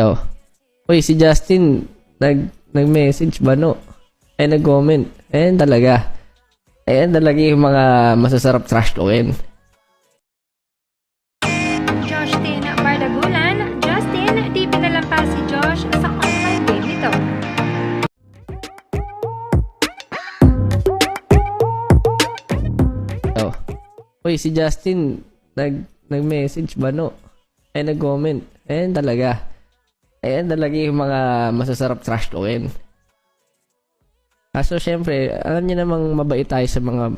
Oh. Uy, si Justin, nag-message ba no? Ay, nag-comment. Ayan talaga. Ayan talaga yung mga masasarap trash talkin. Justin Bardagulan. Justin, di pinalampas si Josh sa online game nito. Oh. Uy, si Justin, nag-message ba no? Ay, nag-comment. Ayan talaga. Ayan talaga yung mga masasarap trash talkin. Kaso syempre, alam niyo namang mabait tayo sa mga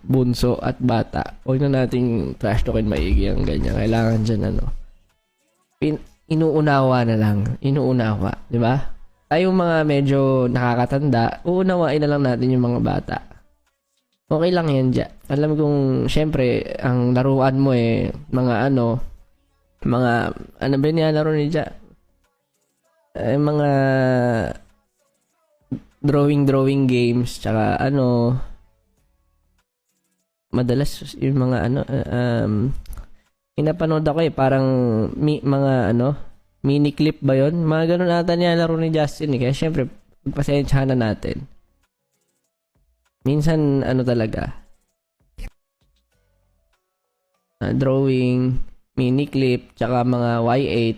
bunso at bata. Huwag na nating trash talkin maigi ang ganyan. Kailangan dyan inuunawa na lang. Inuunawa. Di ba? Tayong mga medyo nakakatanda, uunawain na lang natin yung mga bata. Okay lang yan dyan. Alam kong syempre, ang laruan mo mga ano ba nilalaro ni dyan? Mga drawing games, tsaka madalas yung mga pinapanood ako parang mini clip ba yon? Mga ganun ata nilalaro ni Justin kaya syempre pagpasensyahan na natin. Minsan talaga drawing, mini clip, tsaka mga Y8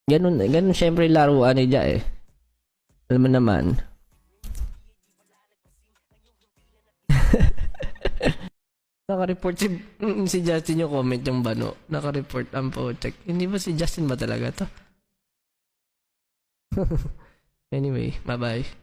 ganun syempre laruan ni Ja alam mo naman. Naka-report si Justin yung comment yung bano. Naka-report ang check. Hindi ba si Justin ba talaga to? Anyway, bye-bye.